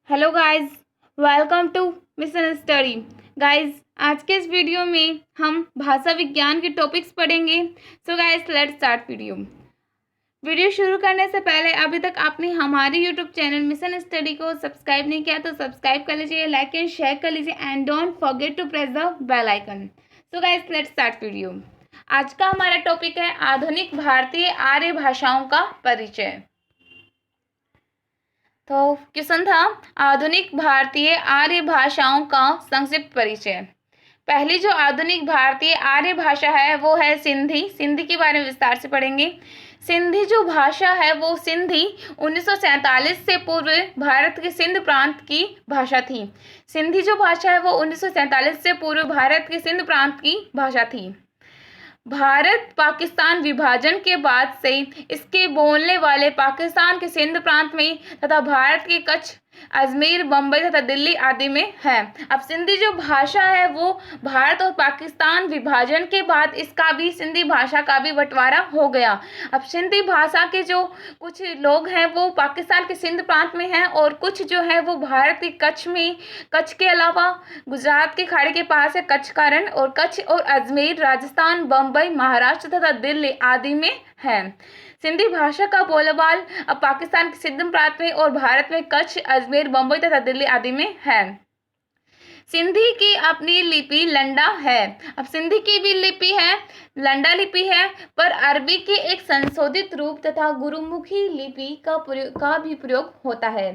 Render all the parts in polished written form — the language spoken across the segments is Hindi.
Hello guys, welcome to Mission Study. Guys, आज के इस वीडियो में हम भाषा विज्ञान के टॉपिक्स पढ़ेंगे। सो गाइस, लेट्स स्टार्ट वीडियो शुरू करने से पहले अभी तक आपने हमारे यूट्यूब चैनल मिशन स्टडी को सब्सक्राइब नहीं किया तो सब्सक्राइब कर लीजिए, लाइक एंड शेयर कर लीजिए and don't forget to press the bell icon. So guys, let's start video. आज का हमारा टॉपिक है आधुनिक भारतीय आर्य भाषाओं का परिचय। तो क्वेश्चन था आधुनिक भारतीय आर्य भाषाओं का संक्षिप्त परिचय। पहली जो आधुनिक भारतीय आर्य भाषा है वो है सिंधी। सिंधी के बारे में विस्तार से पढ़ेंगे। सिंधी जो भाषा है वो सिंधी 1947 से पूर्व भारत के सिंध प्रांत की भाषा थी। सिंधी जो भाषा है वो 1947 से पूर्व भारत के सिंध प्रांत की भाषा थी। भारत पाकिस्तान विभाजन के बाद से इसके बोलने वाले पाकिस्तान के सिंध प्रांत में तथा भारत के कच्छ, अजमेर, बम्बई तथा दिल्ली आदि में है। अब सिंधी जो भाषा है वो भारत और पाकिस्तान विभाजन के बाद इसका भी सिंधी भाषा का भी बंटवारा हो गया। अब सिंधी भाषा के जो कुछ लोग हैं वो पाकिस्तान के सिंध प्रांत में हैं और कुछ जो है वो भारत के कच्छ में, कच्छ के अलावा गुजरात के खाड़ी के पास है कच्छ का रण, और कच्छ और अजमेर, राजस्थान, बम्बई, महाराष्ट्र तथा दिल्ली आदि में है। सिंधी भाषा का बोलबाल अब पाकिस्तान के सिंध प्रांत में और भारत में कच्छ, अजमेर, बम्बई तथा दिल्ली आदि में है। सिंधी की अपनी लिपि लंडा है। अब सिंधी की भी लिपि है, लंडा लिपि है, पर अरबी के एक संशोधित रूप तथा गुरुमुखी लिपि का भी प्रयोग होता है।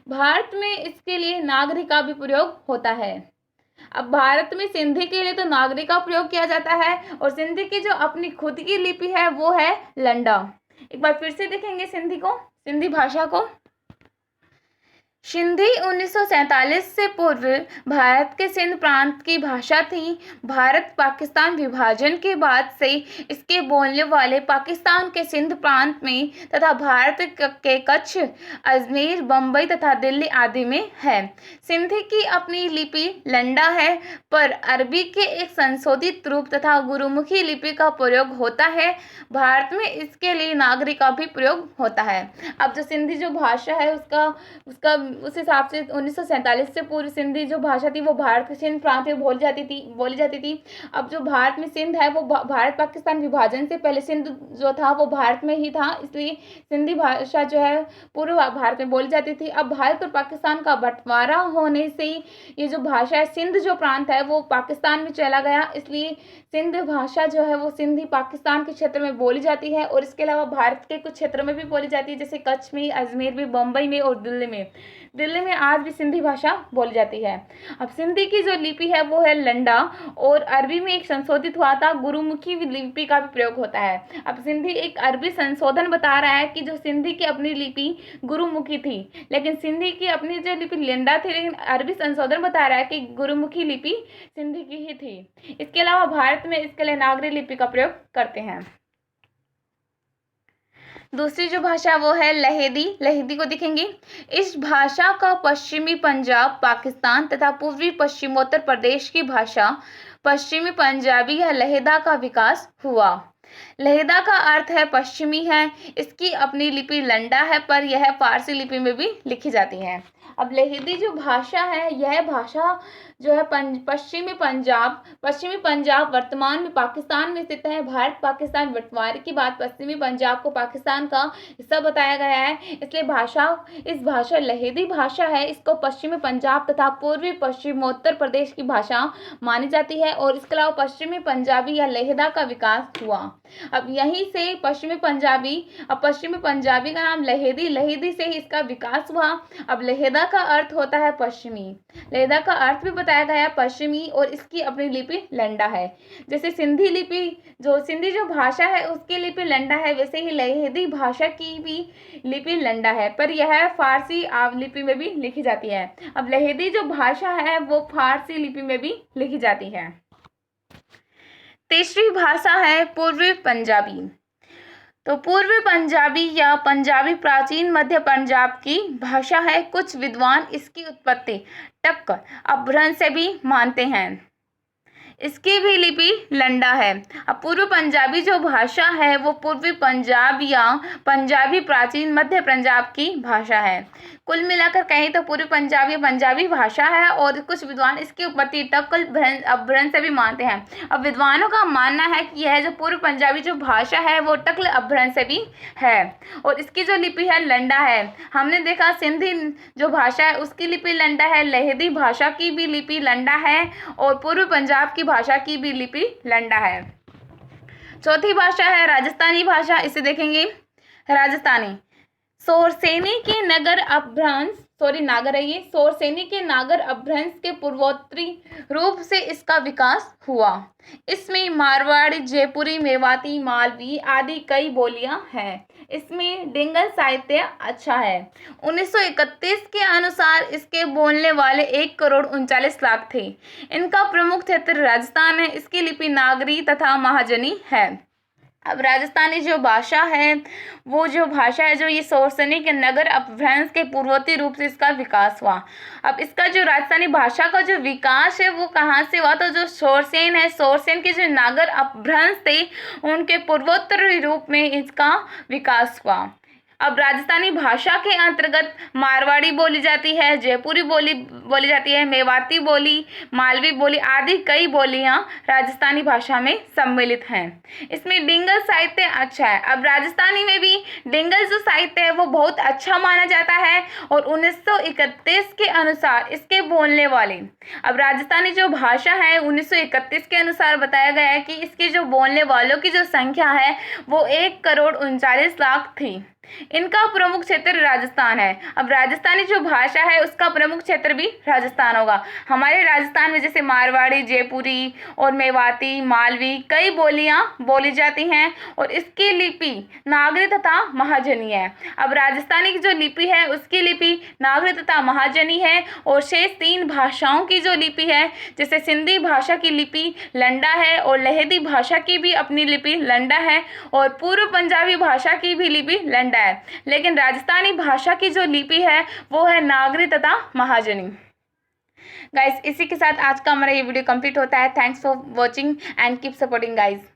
भारत में इसके लिए नागरी का भी प्रयोग होता है। अब भारत में सिंधी के लिए तो नागरी का प्रयोग किया जाता है और सिंधी की जो अपनी खुद की लिपि है वो है लंडा। एक बार फिर से देखेंगे सिंधी को, सिंधी भाषा को। सिंधी 1947 से पूर्व भारत के सिंध प्रांत की भाषा थी। भारत पाकिस्तान विभाजन के बाद से इसके बोलने वाले पाकिस्तान के सिंध प्रांत में तथा भारत के कच्छ, अजमेर, बम्बई तथा दिल्ली आदि में है। सिंधी की अपनी लिपि लंडा है, पर अरबी के एक संशोधित रूप तथा गुरुमुखी लिपि का प्रयोग होता है। भारत में इसके लिए नागरी का भी प्रयोग होता है। अब जो सिंधी जो भाषा है उसका उस हिसाब से 1947 से पूर्व सिंधी जो भाषा थी वो भारत के सिंध प्रांत में बोली जाती थी। अब जो भारत में सिंध है वो भारत पाकिस्तान विभाजन से पहले सिंध जो था वो भारत में ही था, इसलिए सिंधी भाषा जो है पूर्व भारत में बोली जाती थी। अब भारत और पाकिस्तान का बंटवारा होने से ये जो भाषा है, सिंध जो प्रांत है वो पाकिस्तान में चला गया, इसलिए सिंध भाषा जो है वो सिंधी पाकिस्तान के क्षेत्र में बोली जाती है और इसके अलावा भारत के कुछ क्षेत्रों में भी बोली जाती है, जैसे कच्छ में, अजमेर में, बम्बई में और दिल्ली में आज भी सिंधी भाषा बोली जाती है। अब सिंधी की जो लिपि है वो है लंडा और अरबी में एक संशोधित हुआ था, गुरुमुखी लिपि का भी प्रयोग होता है। अब सिंधी एक अरबी संशोधन बता रहा है कि जो सिंधी की अपनी लिपि गुरुमुखी थी, लेकिन सिंधी की अपनी जो लिपि लंडा थी, लेकिन अरबी संशोधन बता रहा है कि गुरुमुखी लिपि सिंधी की ही थी। इसके अलावा भारत में इसके लिए नागरी लिपि का प्रयोग करते हैं। दूसरी जो भाषा वो है लहेदी। लहेदी को देखेंगे। इस भाषा का पश्चिमी पंजाब, पाकिस्तान तथा पूर्वी पश्चिमोत्तर प्रदेश की भाषा पश्चिमी पंजाबी या लहेदा का विकास हुआ। लहेदा का अर्थ है पश्चिमी है। इसकी अपनी लिपि लंडा है, पर यह फारसी लिपि में भी लिखी जाती है। अब लहेदी जो भाषा है, यह भाषा जो है पश्चिमी पंजाब वर्तमान में पाकिस्तान में स्थित है। भारत पाकिस्तान बंटवारे के बाद पश्चिमी पंजाब को पाकिस्तान का हिस्सा बताया गया है, इसलिए इस भाषा लहेदी भाषा है, इसको पश्चिमी पंजाब तथा पूर्वी पश्चिमोत्तर प्रदेश की भाषा मानी जाती है और इसके अलावा पश्चिमी पंजाबी या लहेदा का विकास हुआ। अब यहीं से पश्चिमी पंजाबी का नाम लहेदी से ही इसका विकास हुआ। अब लहेदा का अर्थ होता है पश्चिमी, लहेदा का अर्थ भी बताया गया पश्चिमी और इसकी अपनी लिपि लंडा है। जैसे सिंधी जो भाषा है उसकी लिपि लंडा है, वैसे ही लहेदी भाषा की भी लिपि लंडा है, पर यह फारसी लिपि में भी लिखी जाती है। अब लहेदी जो भाषा है वो फारसी लिपि में भी लिखी जाती है। तीसरी भाषा है पूर्वी पंजाबी। तो पूर्वी पंजाबी या पंजाबी प्राचीन मध्य पंजाब की भाषा है। कुछ विद्वान इसकी उत्पत्ति टक्कर अपभ्रंश से भी मानते हैं। इसकी भी लिपि लंडा है। अब पूर्व पंजाबी जो भाषा है वो पूर्वी पंजाब या पंजाबी प्राचीन मध्य पंजाब की भाषा है। कुल मिलाकर कहें तो पूर्वी पंजाब या पंजाबी भाषा है और कुछ विद्वान इसकी उत्पत्ति टक्कल अपभ्रंश से भी मानते हैं। अब विद्वानों का मानना है कि यह जो पूर्व पंजाबी जो भाषा है वो टक्कल अपभ्रंश से भी है और इसकी जो लिपि है लंडा है। हमने देखा सिंधी जो भाषा है उसकी लिपि लंडा है, लहेदी भाषा की भी लिपि लंडा है और पूर्व पंजाब की भाषा की भी लिपि लंडा है। चौथी भाषा है राजस्थानी भाषा। इसे देखेंगे राजस्थानी। सोरसेनी के नागर अपभ्रंश के पूर्वोत्तरी रूप से इसका विकास हुआ। इसमें मारवाड़ी, जयपुरी, मेवाती, मालवी आदि कई बोलियां हैं। इसमें डिंगल साहित्य अच्छा है। 1931 के अनुसार इसके बोलने वाले 1,39,00,000 थे। इनका प्रमुख क्षेत्र राजस्थान है। इसकी लिपि नागरी तथा महाजनी है। अब राजस्थानी जो भाषा है वो जो भाषा है जो ये सोरसेनी के नगर अपभ्रंश के पूर्ववर्ती रूप से इसका विकास हुआ। अब इसका जो राजस्थानी भाषा का जो विकास है वो कहाँ से हुआ, तो जो सोरसेन है, सोरसेन के जो नागर अपभ्रंश थे उनके पूर्वोत्तरी रूप में इसका विकास हुआ। अब राजस्थानी भाषा के अंतर्गत मारवाड़ी बोली जाती है, जयपुरी बोली जाती है, मेवाती बोली, मालवी बोली आदि कई बोलियां राजस्थानी भाषा में सम्मिलित हैं। इसमें डिंगल साहित्य अच्छा है। अब राजस्थानी में भी डिंगल जो साहित्य है वो बहुत अच्छा माना जाता है और 1931 के अनुसार इसके बोलने वाले, अब राजस्थानी जो भाषा है 1931 के अनुसार बताया गया है कि इसके जो बोलने वालों की जो संख्या है वो 1,39,00,000 थी। इनका प्रमुख क्षेत्र राजस्थान है। अब राजस्थानी जो भाषा है उसका प्रमुख क्षेत्र भी राजस्थान होगा। हमारे राजस्थान में जैसे मारवाड़ी, जयपुरी और मेवाती, मालवी कई बोलियां बोली जाती हैं और इसकी लिपि नागरी तथा महाजनी है। अब राजस्थानी की जो लिपि है उसकी लिपि नागरी तथा महाजनी है और शेष 3 भाषाओं की जो लिपि है जैसे सिंधी भाषा की लिपि लंडा है और लहेदी भाषा की भी अपनी लिपि लंडा है और पूर्व पंजाबी भाषा की भी लिपि लंडा है। लेकिन राजस्थानी भाषा की जो लिपि है वो है नागरी तथा महाजनी। गाइस, इसी के साथ आज का हमारा ये वीडियो कंप्लीट होता है। Thanks for watching and keep supporting guys.